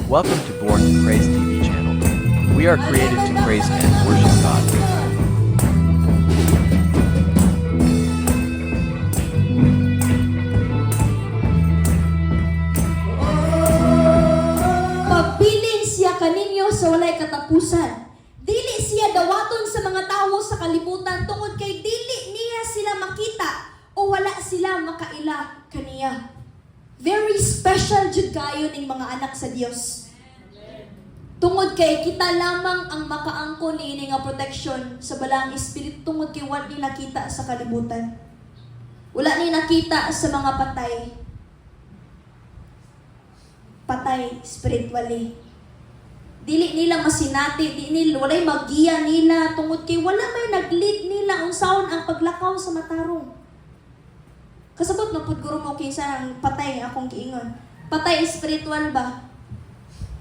Welcome to Born to Praise TV channel. We are created to praise and worship God. Pagbilin siya kaninyo sa walay katapusan. Dili siya dawaton sa mga tawo sa kalibutan tungod kay dili niya sila makita o wala sila makaila kaniya. Very special jud kayo ning mga anak sa Dios. Tungod kay kita lamang ang makaangkon niini nga protection sa balang espiritu tungod kay wala ni nakita sa kalibutan. Wala ni nakita sa mga patay. Patay spiritually. Dili nila masinati, di nila walay magiya nila tungod kay wala may nag-lead nila unsaon ang paglakaw sa matarong. Kasabot na pud guro mo kinsa ang patay akong giingon. Patay spiritual ba?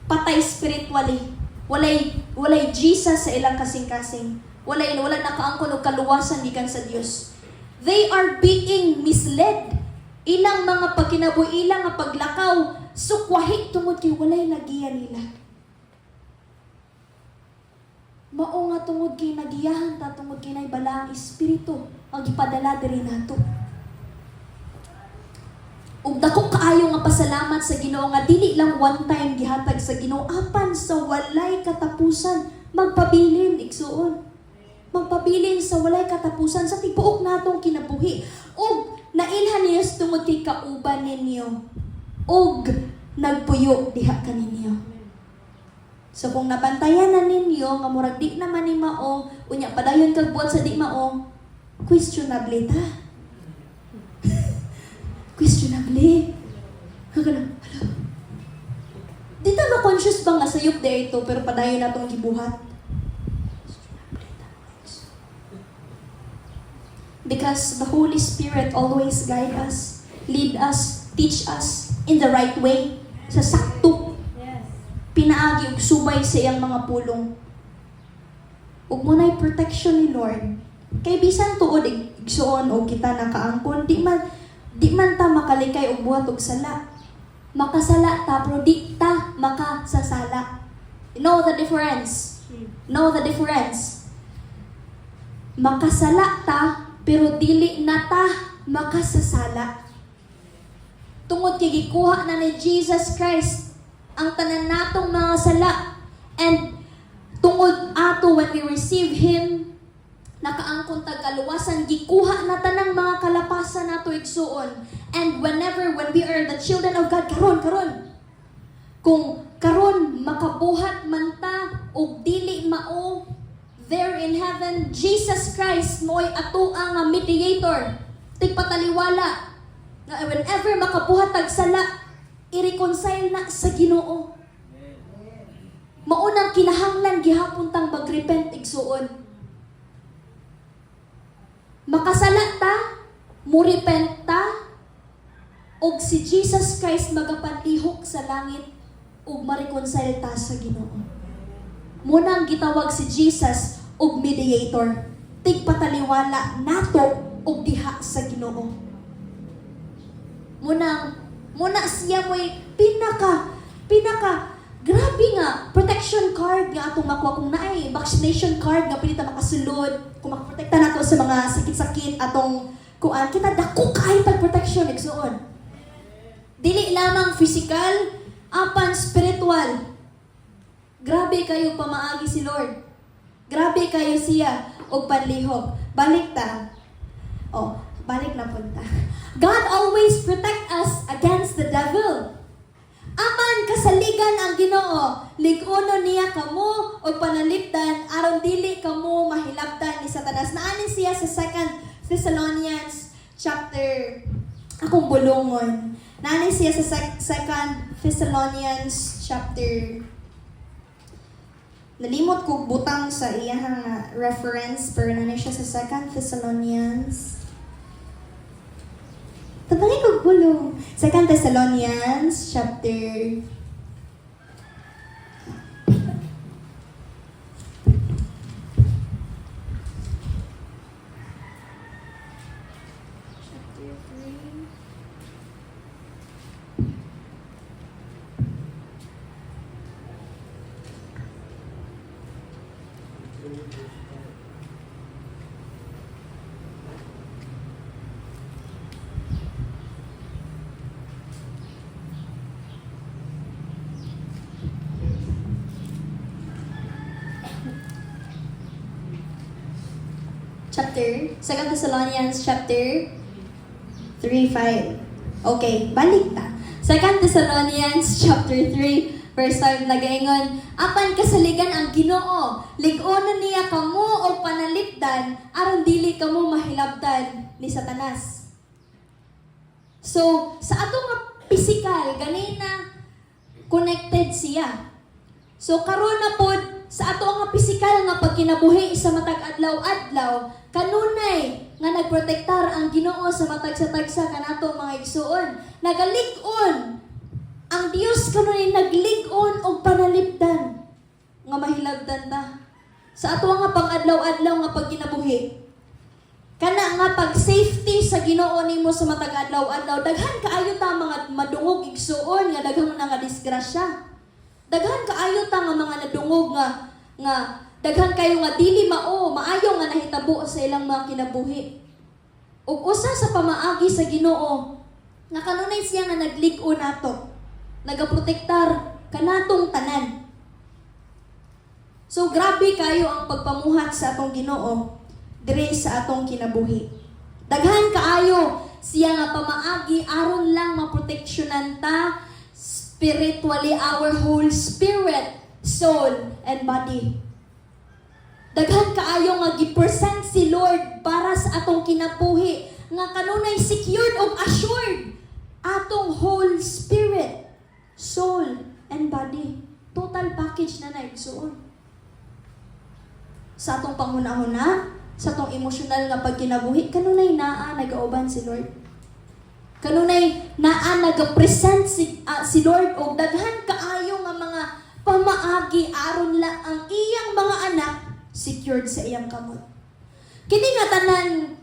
Patay spiritually. Walay Jesus sa ilang kasing-kasing. Wala nakaangkon og kaluwasan gikan sa Dios. They are being misled. Ilang mga pagkinabuhi, ilang nga paglakaw, sukwahi tungod kay walay nagiya nila. Mao nga tungod kay nagiyahan ta tungod kay nay balaang espiritu ang gipadala diri nato. Ug dako kaayo nga pasalamat sa Ginoo nga dili lang one time gihatag sa Ginoo apan sa walay katapusan magpabilin igsuon. Magpabilin sa walay katapusan sa tibuok natong kinabuhi. Ug nailhan niya tungod kay kauban ninyo. Ug nagpuyo diha kaninyo. So kung nabantayan na ninyo nga murag di naman ni mao unya padayon kag buhat sa di mao questionable ta. Questionable. Hala. Di ta ma-conscious ba nga sayop de ito pero padayon na itong gibuhat? Because the Holy Spirit always guide us, lead us, teach us in the right way, sa sakto. Pinaagi ug subay sa iyang mga pulong. Ug munay protection ni Lord. Kay bisan tuod igsuon o kita nakaangkon, di man ta makalikay og buhat og sala. Makasala ta pero di ta makasasala. Know the difference? Know the difference? Makasala ta pero dili na ta makasasala. Tungod kay gikuha na ni Jesus Christ ang tanan natong mga sala, and tungod ato when we receive Him, nakaangkon tag kaluwasan, gikuha na tanang mga kalapasan nato igsuon. And when we are the children of God, karon kung karon makabuhat man ta og dili mao, there in heaven Jesus Christ mo'y ato ang mediator, tigpataliwala na whenever makabuhat tag sala, i-reconcile na sa Ginoo. Maunang kinahanglan gihapon tang magrepent igsuon. Makasala ta, murepent ta, og si Jesus Christ magapanlihok sa langit ug ma-reconcile ta sa Ginoo. Munang gitawag si Jesus og mediator, tigpataliwala nato og diha sa Ginoo. Muna siya mo'y pinaka grabe nga protection card nga atong makuha kung naay vaccination card nga pili ta makasulod kung makaprotekta nato sa mga sakit-sakit atong kuan kita dako kay tag protection igsuon. Dili lamang physical apan spiritual. Grabe kayo pamaagi si Lord. Grabe kayo siya og panlihok. Balik ta. Balik na punta. God always protect us against the devil. Aman kasaligan ang Ginoo, lig-uno niya kamo o panalipdan aron dili kamo mahilabtan ni Satanas. Naanin siya sa 2 Thessalonians chapter akong bulungon. Naanin siya sa 2 Thessalonians chapter. Nalimot ko butang sa iyang reference pero naanin siya sa 2 Thessalonians. Tabangin ko bulong. 2 Thessalonians chapter 2 Thessalonians chapter 3:5. Okay, balik ta. 2 Thessalonians chapter 3 verse 5 nagaingon, apan kasaligan ang Ginoo, lig-onon niya kamo og panalipdan aron dili kamo mahilabtan ni Satanas. So, sa atong nga physical ganina connected siya. So karon na pod sa ato nga physical nga pagkinabuhi sa matag adlaw-adlaw, kanunay nga nagprotektar ang Ginoo sa matag sa tagsa kanato mga igsuon. Nagalig-on ang Dios kanunay naglig-on og panalipdan nga mahilabtan ta sa ato nga pang-adlaw-adlaw nga pagkinabuhi. Kana nga pag safety sa Ginoo nimo sa matag adlaw-adlaw, daghan kaayo ta mga madungog igsuon nga daghang nga disgrasya. Daghan kaayo ta nga mga nadungog nga daghan kayo nga dili maayo nga nahitabo sa ilang mga kinabuhi. Ug usa sa pamaagi sa Ginoo nga kanunay siya nga naglig-o nato, nagaprotektar kanatong tanan. So grabe kayo ang pagpamuhat sa atong Ginoo dire sa atong kinabuhi. Daghan kaayo siya nga pamaagi aron lang maproteksyonan ta spiritually our whole spirit, soul, and body. Daghan kaayo nga gi-present si Lord para sa atong kinabuhi nga kanunay secured ug assured atong whole spirit, soul, and body. Total package na naigsuon. Sa atong panghuna-huna, sa atong emosyonal nga pagkinabuhi, kanunay naa nagauban si Lord. Kanunay naa nagapresent si Lord og daghan kaayo nga mga pamaagi aron lang ang iyang mga anak secured sa iyang kamot. Kini nga tanan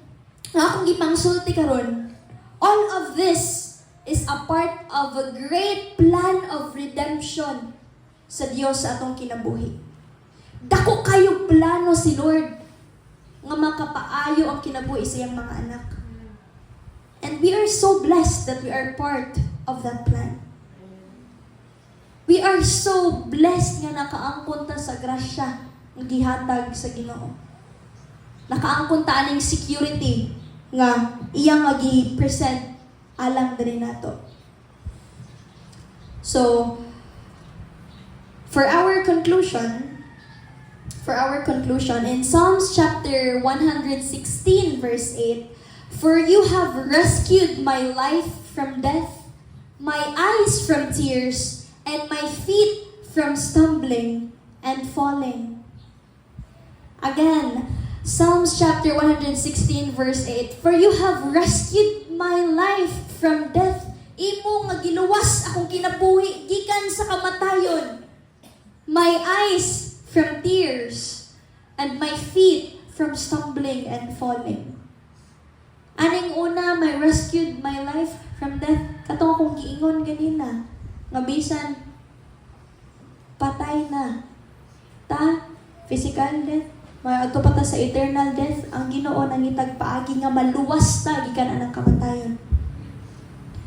nga akong gipangsulti karon, all of this is a part of a great plan of redemption sa Dios sa atong kinabuhi. Dako kayo plano si Lord nga makapaayo ang kinabuhi sa iyang mga anak. And we are so blessed that we are part of that plan. We are so blessed nga nakaangkon ta sa grasya nga gihatag sa Ginoo. Nakaangkon ta aning security nga iyang nga gi-present alang diri nato. So, for our conclusion, in Psalms chapter 116 verse 8, for you have rescued my life from death, my eyes from tears, and my feet from stumbling and falling. Again, Psalms chapter 116 verse 8, for you have rescued my life from death. Imo nga giluwas akong kinabuhi gikan sa kamatayon. My eyes from tears, and my feet from stumbling and falling. Aning una, may rescued my life from death. Katong akong giingon ganina, nga bisan, patay na. Ta, physical death, may pa ta sa eternal death, ang Ginoo nangitag paagi nga maluwas ta, gikan anang kamatayon.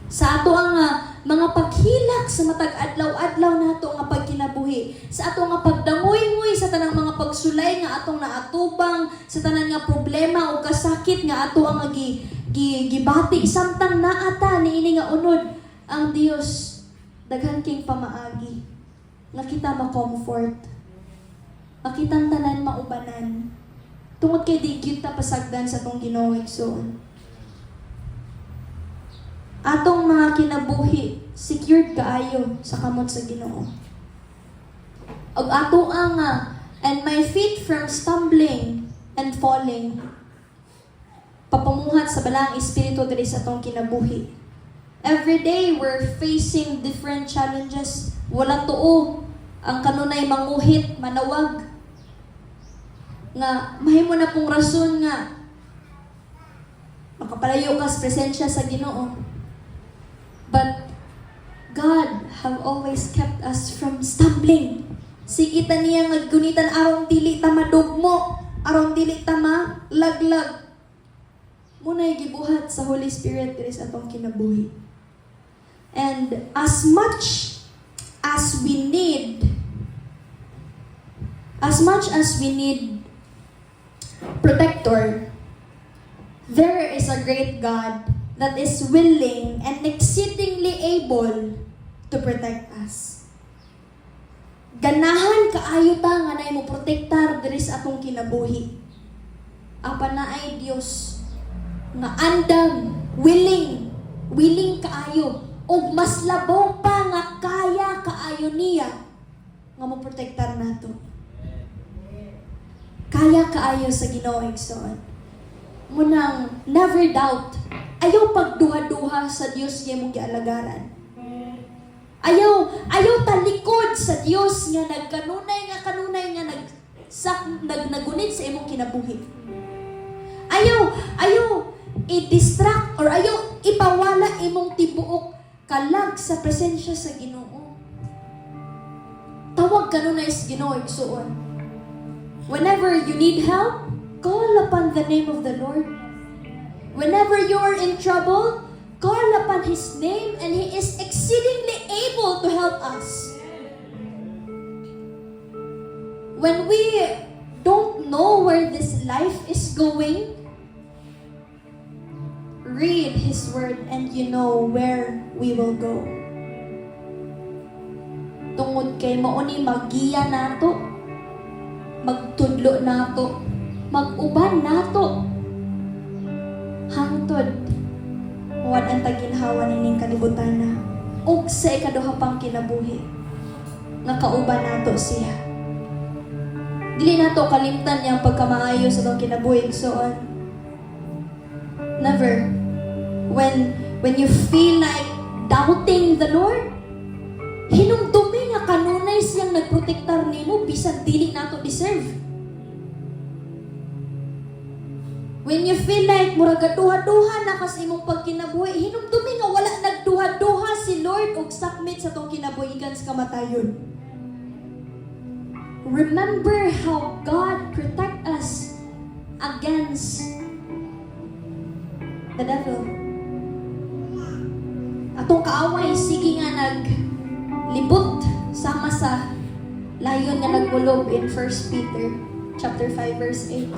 Sa ato ang mga paghilak sa matag adlaw-adlaw nato nga pagkinabuhi, sa ato nga pagdangoy-ngoy sa tanang mga pagsulay nga atong naatubang, sa tanang nga problema o kasakit nga ato ang gibati samtang naata niini nga unod ang Dios daghan king pamaagi nga kita ma-comfort, makitang tanan maubanan tungod kay di gyud ta pasagdan sa atong Ginoo igsoon. Atong mga kinabuhi, secured kaayo sa kamot sa Ginoo. Og ato ang and my feet from stumbling and falling. Papamuhat sa balang espiritu diri sa atong kinabuhi. Every day we're facing different challenges. Wala tuo ang kanunay manguhit, manawag. Nga mahimo na pong rason nga makapalayo ka sa presensya sa Ginoo. But God have always kept us from stumbling. Sikita niya nga gunitan aron dili ta madugmo, aron dili ta malaglag. Munay gibuhat sa Holy Spirit diri sa atong kinabuhi. And as much as we need protector, there is a great God that is willing and exceedingly able to protect us. Ganahan kaayo ta nga nay mo protektar diri sa atong kinabuhi. Apa na ay Dios nga andam, willing kaayo ug mas labaw pa nga kaya kaayo niya nga mo protektar nato. Kaya kaayo sa Ginoo igsoon. Munang never doubt. Ayaw pagduha-duha sa Dios nga mong gialagaran. Ayaw talikod sa Dios nga nagkanunay nga nagunit sa imong kinabuhi. Ayaw i-distract or ayaw ipawala imong tibuok kalag sa presensya sa Ginoo. Tawag kanunay sa Ginoo igsuon. Whenever you need help, call upon the name of the Lord. Whenever you are in trouble, call upon His name and He is exceedingly able to help us. When we don't know where this life is going, read His Word and you know where we will go. Tungod kay mauni magiya nato, magtudlo nato, mag-uban nato, hangtod huwad ang taginhawa nining kalibutan na ug sa ikaduha pang kinabuhi nga kauban nato siya. Dili nato kalimtan yang pagkamaayo sa atong kinabuhi igsoon. Never. When you feel like doubting the Lord, hinumdumi nga kanunay siyang nagprotektar nimo bisan dili nato deserve. When you feel like murag gaduha-duha na kas imong pagkinabuhi, hinumdumi nga wala nagduha-duha si Lord og sakmit sa tong kinabuhi gikan sa kamatayon. Remember how God protect us against the devil. Atong kaaway sige nga naglibot sama sa layon nga nagbulob in 1 Peter chapter 5 verse 8.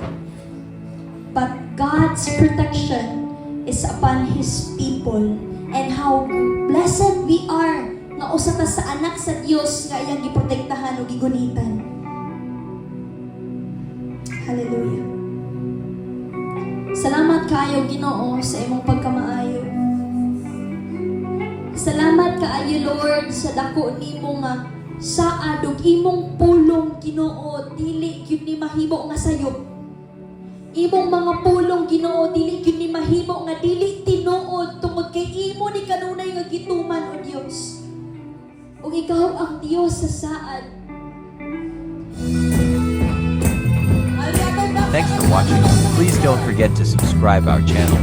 But God's protection is upon His people, and how blessed we are nga usa ta sa anak sa Dios nga iyang giprotektahan ug gigunitan. Hallelujah. Salamat kaayo Ginoo sa imong pagkamaayo. Salamat kaayo Lord sa dako nimo nga saad ug imong pulong Ginoo, dili gyud ni mahimo nga sayop. Imong mga pulong Ginoo, dili gyud ni mahimo nga dili tinuod tungod kay imo ni kanunay nga gituman o Dios. Ug ikaw ang Dios sa saad. Thanks for watching. Please don't forget to subscribe our channel.